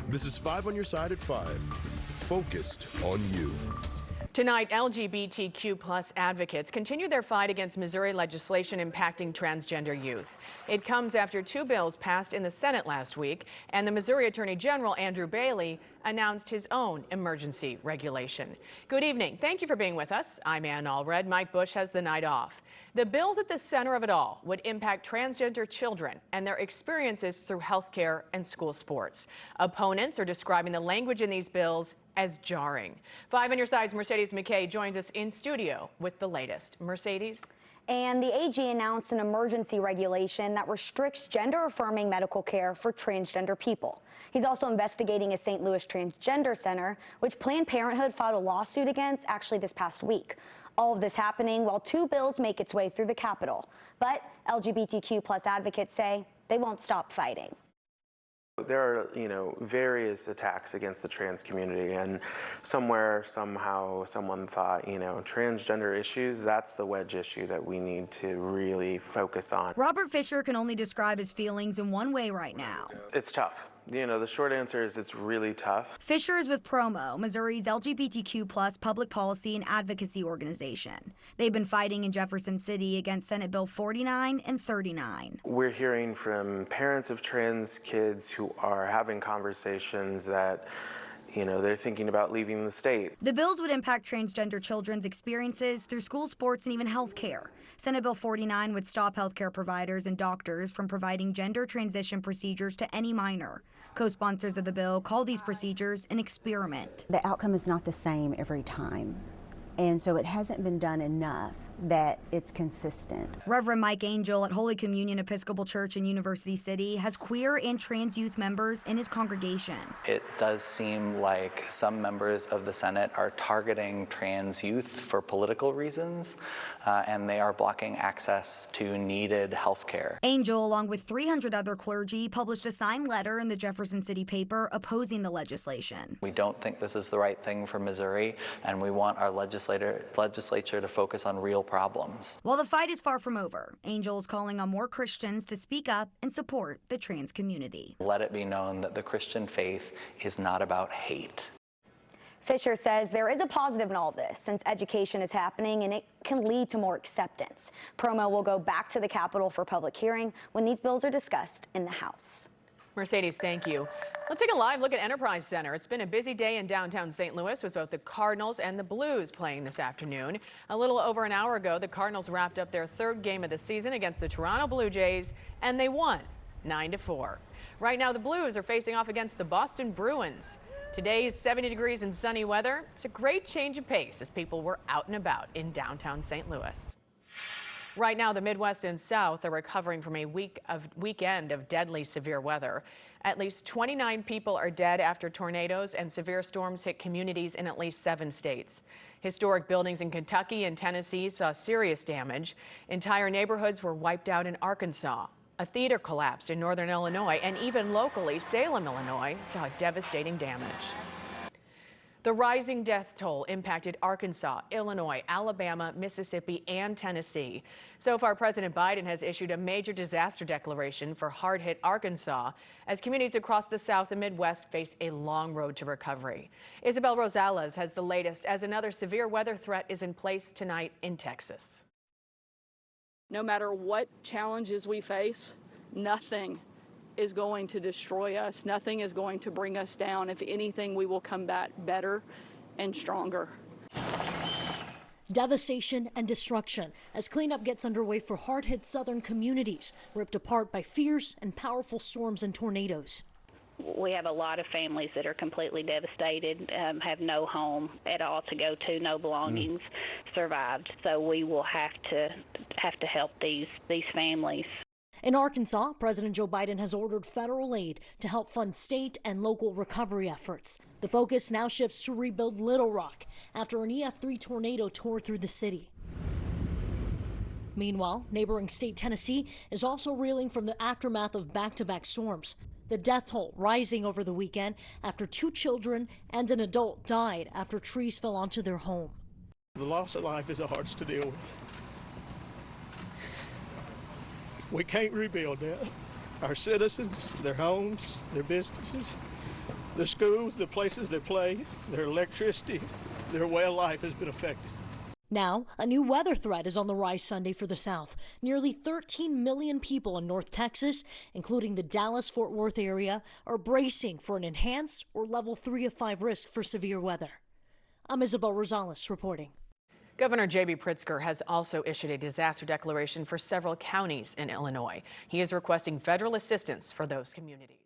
This is 5 on your side at 5. Focused on you. Tonight, LGBTQ+ advocates continue their fight against Missouri legislation impacting transgender youth. It comes after 2 bills passed in the Senate last week, and the Missouri Attorney General Andrew Bailey announced his own emergency regulation. Good evening. Thank you for being with us. I'm Ann Allred. Mike Bush has the night off. The bills at the center of it all would impact transgender children and their experiences through health care and school sports. Opponents are describing the language in these bills as jarring. 5 on your side's Mercedes McKay joins us in studio with the latest. Mercedes? And the AG announced an emergency regulation that restricts gender-affirming medical care for transgender people. He's also investigating a St. Louis transgender center, which Planned Parenthood filed a lawsuit against actually this past week. All of this happening while 2 bills make its way through the Capitol. But LGBTQ+ advocates say they won't stop fighting. There are, various attacks against the trans community, and somewhere, somehow, someone thought, transgender issues, that's the wedge issue that we need to really focus on. Robert Fisher can only describe his feelings in one way right now. It's tough. The short answer is it's really tough. Fisher is with Promo, Missouri's LGBTQ+ public policy and advocacy organization. They've been fighting in Jefferson City against Senate Bill 49 and 39. We're hearing from parents of trans kids who are having conversations that they're thinking about leaving the state. The bills would impact transgender children's experiences through school sports and even health care. Senate Bill 49 would stop health care providers and doctors from providing gender transition procedures to any minor. Co-sponsors of the bill call these procedures an experiment. The outcome is not the same every time, and so it hasn't been done enough that it's consistent. Reverend Mike Angel at Holy Communion Episcopal Church in University City has queer and trans youth members in his congregation. It does seem like some members of the Senate are targeting trans youth for political reasons, and they are blocking access to needed health care. Angel, along with 300 other clergy, published a signed letter in the Jefferson City paper opposing the legislation. We don't think this is the right thing for Missouri, and we want our legislature to focus on real problems. While the fight is far from over, Angel is calling on more Christians to speak up and support the trans community. Let it be known that the Christian faith is not about hate. Fisher says there is a positive in all of this since education is happening and it can lead to more acceptance. Promo will go back to the Capitol for public hearing when these bills are discussed in the House. Mercedes, thank you. Let's take a live look at Enterprise Center. It's been a busy day in downtown St. Louis with both the Cardinals and the Blues playing this afternoon. A little over an hour ago, the Cardinals wrapped up their 3rd game of the season against the Toronto Blue Jays, and they won 9-4. Right now, the Blues are facing off against the Boston Bruins. Today's 70 degrees and sunny weather. It's a great change of pace as people were out and about in downtown St. Louis. Right now, the Midwest and South are recovering from a weekend of deadly severe weather. At least 29 people are dead after tornadoes and severe storms hit communities in at least 7 states. Historic buildings in Kentucky and Tennessee saw serious damage. Entire neighborhoods were wiped out in Arkansas. A theater collapsed in northern Illinois, and even locally, Salem, Illinois, saw devastating damage. The rising death toll impacted Arkansas, Illinois, Alabama, Mississippi, and Tennessee. So far, President Biden has issued a major disaster declaration for hard-hit Arkansas as communities across the South and Midwest face a long road to recovery. Isabel Rosales has the latest as another severe weather threat is in place tonight in Texas. No matter what challenges we face, nothing is going to destroy us. Nothing is going to bring us down. If anything, we will come back better and stronger. Devastation and destruction as cleanup gets underway for hard-hit southern communities, ripped apart by fierce and powerful storms and tornadoes. We have a lot of families that are completely devastated, have no home at all to go to, no belongings survived. So we will have to help these families. In Arkansas, President Joe Biden has ordered federal aid to help fund state and local recovery efforts. The focus now shifts to rebuild Little Rock after an EF3 tornado tore through the city. Meanwhile, neighboring state Tennessee is also reeling from the aftermath of back-to-back storms. The death toll rising over the weekend after 2 children and an adult died after trees fell onto their home. The loss of life is the hardest to deal with. We can't rebuild that. our citizens, their homes, their businesses, their schools, the places they play, their electricity, their way of life has been affected. Now, a new weather threat is on the rise Sunday for the South. Nearly 13 million people in North Texas, including the Dallas-Fort Worth area, are bracing for an enhanced or level 3 of 5 risk for severe weather. I'm Isabel Rosales reporting. Governor J.B. Pritzker has also issued a disaster declaration for several counties in Illinois. He is requesting federal assistance for those communities.